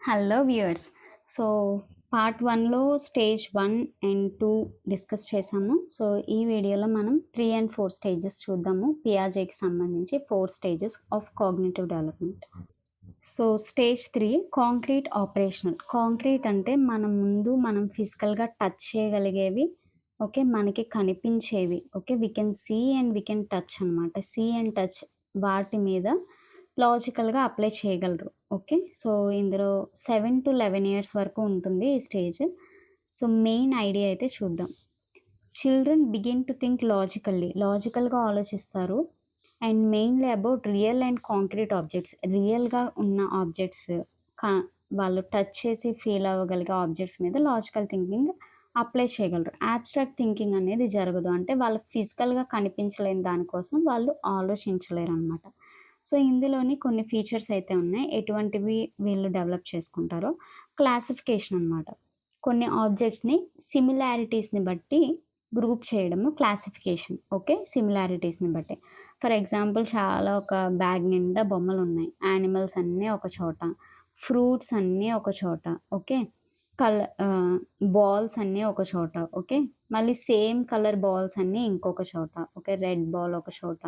Hello viewers. So, part 1లో stage 1 and 2 discuss చేసాము. So, ఈ వీడియోలో మనం 3 అండ్ 4 స్టేజెస్ చూద్దాము. పియాజేకి సంబంధించి 4 stages of cognitive development. So, stage 3 concrete operational. Concrete అంటే మనం ఫిజికల్‌గా టచ్ చేయగలిగేవి. ఓకే. మనకి కనిపించేవి. Okay. We can see and we can touch అనమాట. సీ అండ్ టచ్ వాటి మీద లాజికల్‌గా అప్లై చేయగలరు. ఓకే. సో, ఇందులో 7-11 ఇయర్స్ వరకు ఉంటుంది ఈ స్టేజ్. సో, మెయిన్ ఐడియా అయితే చూద్దాం. చిల్డ్రన్ బిగిన్ టు థింక్ లాజికల్‌గా ఆలోచిస్తారు. And mainly about real and concrete objects. రియల్‌గా ఉన్న ఆబ్జెక్ట్స్ కా వాళ్ళు టచ్ చేసి ఫీల్ అవ్వగలిగే ఆబ్జెక్ట్స్ మీద లాజికల్ థింకింగ్ అప్లై చేయగలరు. అబ్స్ట్రాక్ట్ థింకింగ్ అనేది జరగదు. అంటే వాళ్ళకి ఫిజికల్‌గా కనిపించలేని దానికోసం వాళ్ళు ఆలోచించలేరనమాట. సో, ఇందులోని కొన్ని ఫీచర్స్ అయితే ఉన్నాయి. ఎటువంటివి వీళ్ళు డెవలప్ చేసుకుంటారో క్లాసిఫికేషన్ అనమాట. కొన్ని ఆబ్జెక్ట్స్‌ని సిమిలారిటీస్‌ని బట్టి గ్రూప్ చేయడము క్లాసిఫికేషన్. ఓకే. సిమిలారిటీస్‌ని బట్టి. ఫర్ ఎగ్జాంపుల్ ఒక బ్యాగ్ నిండా బొమ్మలున్నాయి. యానిమల్స్ అన్నీ ఒక చోట, ఫ్రూట్స్ అన్నీ ఒక చోట. ఓకే. బాల్స్ అన్నీ ఒక చోట. ఓకే. మళ్ళీ సేమ్ కలర్ బాల్స్ అన్నీ ఇంకొక చోట. ఓకే. రెడ్ బాల్ ఒక చోట,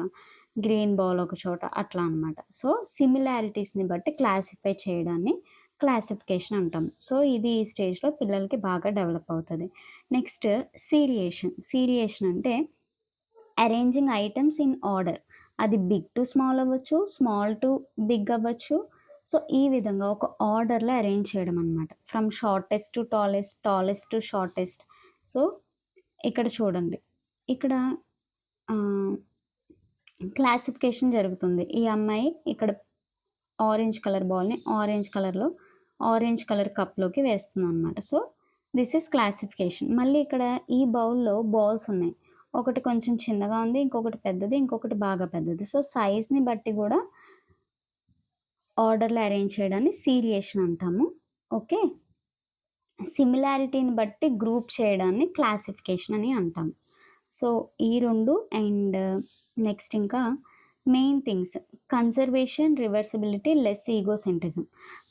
గ్రీన్ బాల్ ఒక చోట అట్లా అనమాట. సో, సిమిలారిటీస్‌ని బట్టి క్లాసిఫై చేయడాన్ని క్లాసిఫికేషన్ అంటాం. సో, ఇది ఈ స్టేజ్‌లో పిల్లలకి బాగా డెవలప్ అవుతది. నెక్స్ట్ సీరియేషన్ అంటే అరేంజింగ్ ఐటెమ్స్ ఇన్ ఆర్డర్. అది బిగ్ టు స్మాల్ అవ్వచ్చు, స్మాల్ టు బిగ్ అవ్వచ్చు. సో, ఈ విధంగా ఒక ఆర్డర్‌లో అరేంజ్ చేయడం అనమాట. From shortest to tallest, tallest to shortest. So, ఇక్కడ చూడండి. ఇక్కడ ఆహ్, క్లాసిఫికేషన్ జరుగుతుంది. ఈ అమ్మాయి ఇక్కడ ఆరెంజ్ కలర్ బాల్‌ని ఆరెంజ్ కలర్ కప్‌లోకి వేస్తుందనమాట. So, this is classification. మళ్ళీ ఇక్కడ ఈ బౌల్‌లో బాల్స్ ఉన్నాయి. ఒకటి కొంచెం చిన్నగా ఉంది. ఇంకొకటి పెద్దది. ఇంకొకటి బాగా పెద్దది. సో, సైజ్‌ని బట్టి గూడా ఆర్డర్‌లో అరేంజ్ చేయడాన్ని సీరియేషన్ అంటాము. ఓకే. సిమిలారిటీని బట్టి గ్రూప్ చేయడాన్ని క్లాసిఫికేషన్ అని అంటాం. సో, ఈ 2 అండ్ నెక్స్ట్ ఇంకా main things conservation, reversibility, less egocentrism.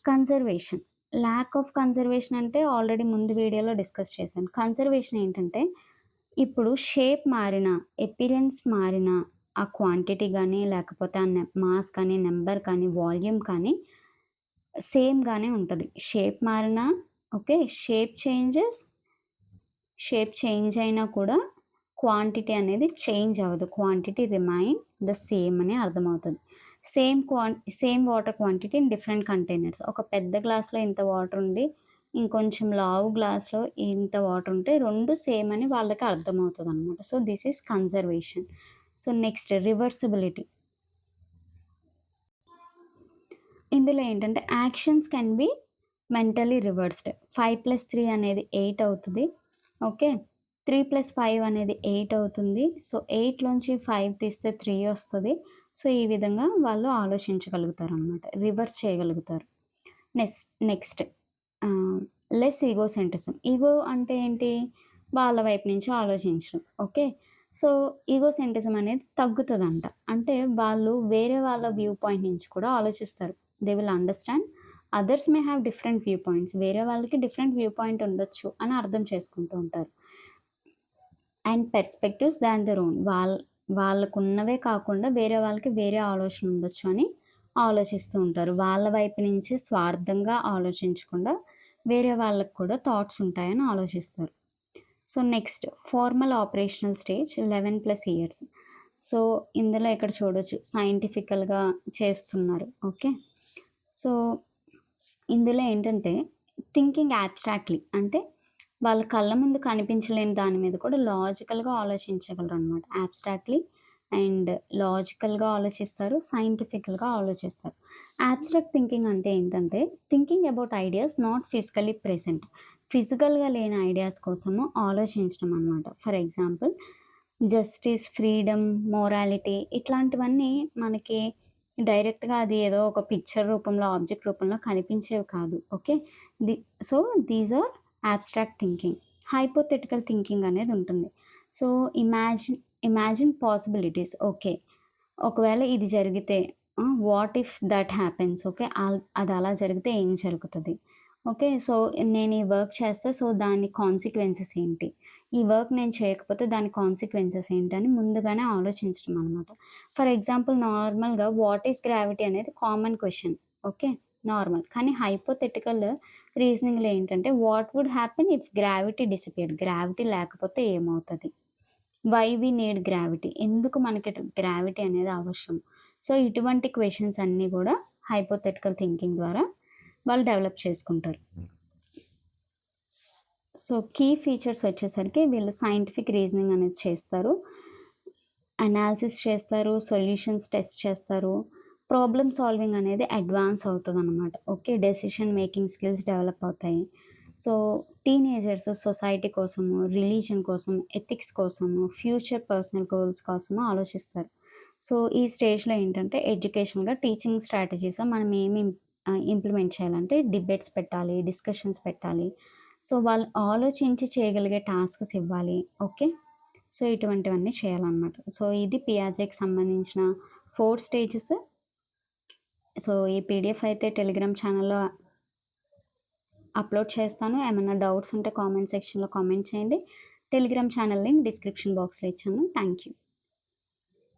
Conservation, lack of conservation అంటే ఆల్రెడీ ముందు వీడియోలో డిస్కస్ చేశాను. కన్జర్వేషన్ ఏంటంటే ఇప్పుడు షేప్ మారినా, అపియరెన్స్ మారినా, ఆ క్వాంటిటీ గానీ, లేకపోతే ఆ మాస్ కానీ, నంబర్ కానీ, వాల్యూమ్ కానీ సేమ్‌గానే ఉంటది. షేప్ మారినా ఓకే. షేప్ చేంజ్ అయినా కూడా క్వాంటిటీ అనేది చేంజ్ అవ్వదు. క్వాంటిటీ రిమైన్ ద సేమ్ అని అర్థమవుతది. Same water quantity in different containers. ఒక పెద్ద గ్లాస్‌లో ఇంత వాటర్ ఉండి, ఇంకొంచెం లావు గ్లాస్‌లో ఇంత వాటర్ ఉంటే 2 సేమ్ అని వాళ్ళకి అర్థమవుతదనమాట. So, this is conservation. So, next reversibility. ఇందులో ఏంటంటే actions can be mentally reversed. 5+3 అనేది 8 అవుతది. ఓకే. 3+5 అనేది 8 అవుతుంది. సో, 8లోంచి 5 తీస్తే 3 వస్తది. సో, ఈ విధంగా వాళ్ళు ఆలోచించగలుగుతారనమాట. రివర్స్ చేయగలుగుతారు. Next less egocentrism. ఈగో అంటే ఏంటి? వాళ్ళ వైపు నుంచి ఆలోచించడం. ఓకే. సో, ఈగోసెంట్రిజం అనేది తగ్గుతదంట. అంటే వాళ్ళు వేరే వాళ్ళ వ్యూ పాయింట్ నుంచి కూడా ఆలోచిస్తారు. They will understand others may have different view points. వేరే వాళ్ళకి డిఫరెంట్ వ్యూ పాయింట్ ఉండొచ్చు అని అర్థం చేసుకుంటూ ఉంటారు. And perspectives than their own. వాళ్ళకున్నవే కాకుండా వేరే వాళ్ళకి వేరే ఆలోచన ఉండొచ్చు అని ఆలోచిస్తూ ఉంటారు. వాళ్ళ వైపు నుంచి స్వార్థంగా ఆలోచించకుండా వేరే వాళ్ళకి కూడా థాట్స్ ఉంటాయని ఆలోచిస్తారు. So, next formal operational stage 11+ years. So, ఇందులో ఇక్కడ చూడొచ్చు సైంటిఫికల్‌గా చేస్తున్నారు. ఓకే. సో, ఇందులో ఏంటంటే థింకింగ్ అబ్స్ట్రాక్ట్‌లీ అంటే వాళ్ళ కళ్ళ ముందు కనిపించలేని దాని మీద కూడా లాజికల్‌గా ఆలోచించగలరనమాట. అబ్స్ట్రాక్ట్‌లీ అండ్ లాజికల్‌గా ఆలోచిస్తారు. సైంటిఫికల్‌గా ఆలోచిస్తారు. అబ్స్ట్రాక్ట్ థింకింగ్ అంటే ఏంటంటే thinking about ideas not physically present. ఫిజికల్‌గా లేని ఐడియాస్ కోసము ఆలోచించడం అనమాట. For example justice, freedom, morality ఇట్లాంటివన్నీ మనకి డైరెక్ట్‌గా అది ఏదో ఒక పిక్చర్ రూపంలో, ఆబ్జెక్ట్ రూపంలో కనిపించేవి కాదు. Okay. The so, these are abstract thinking. Hypothetical thinking అనేది ఉంటుంది. So, imagine possibilities. ఓకే. ఒకవేళ ఇది జరిగితే what if that happens okay. అది అలా జరిగితే ఏం జరుగుతది? ఓకే. సో, నేను ఈ వర్క్ చేస్తే సో, దాని కాన్సిక్వెన్సెస్ ఏంటి? ఈ వర్క్ నేను చేయకపోతే దాని కాన్సిక్వెన్సెస్ ఏంటని ముందుగానే ఆలోచించడం అనమాట. ఫర్ ఎగ్జాంపుల్ నార్మల్‌గా వాట్ ఈస్ గ్రావిటీ అనేది కామన్ క్వెషన్. ఓకే. నార్మల్. కానీ హైపోథెటికల్ రీజనింగ్‌లో ఏంటంటే what would happen if gravity disappeared? Gravity లేకపోతే ఏమవుతది? Why we need gravity? ఎందుకు మనకి గ్రావిటీ అనేది అవసరం? సో, ఇటువంటి క్వెషన్స్ అన్నీ గూడా హైపోథెటికల్ థింకింగ్ ద్వారా వాళ్ళు డెవలప్ చేసుకుంటారు. సో, కీ ఫీచర్స్ వచ్చేసరికి వీళ్ళు సైంటిఫిక్ రీజనింగ్ అనేది చేస్తారు. అనాలిసిస్ చేస్తారు, సొల్యూషన్స్ టెస్ట్ చేస్తారు. ప్రాబ్లమ్ సాల్వింగ్ అనేది అడ్వాన్స్ అవుతదనమాట. Okay. Decision making skills develop అవుతాయి. సో, టీనేజర్స్ సొసైటీ కోసము, రిలీజియన్ కోసం, ఎథిక్స్ కోసము, ఫ్యూచర్ పర్సనల్ గోల్స్ కోసము ఆలోచిస్తారు. సో, ఈ స్టేజ్‌లో ఏంటంటే ఎడ్యుకేషనల్‌గా టీచింగ్ స్ట్రాటజీస్ మనం ఏమి ఇంప్లిమెంట్ చేయాలంటే డిబేట్స్ పెట్టాలి, డిస్కషన్స్ పెట్టాలి. సో, వాళ్ళు ఆలోచించి చేయగలిగే టాస్క్స్ ఇవ్వాలి. ఓకే. సో, ఇటువంటివన్నీ చేయాలనమాట. సో, ఇది పియాజెకి సంబంధించిన 4 స్టేజెస్. సో, ఈ పీడిఎఫ్ అయితే టెలిగ్రామ్ ఛానల్‌లో అప్‌లోడ్ చేస్తాను. ఏమన్నా డౌట్స్ ఉంటే కామెంట్ సెక్షన్‌లో కామెంట్ చేయండి. టెలిగ్రామ్ ఛానల్ లింక్ డిస్క్రిప్షన్ బాక్స్‌లో ఇచ్చాను. Thank you.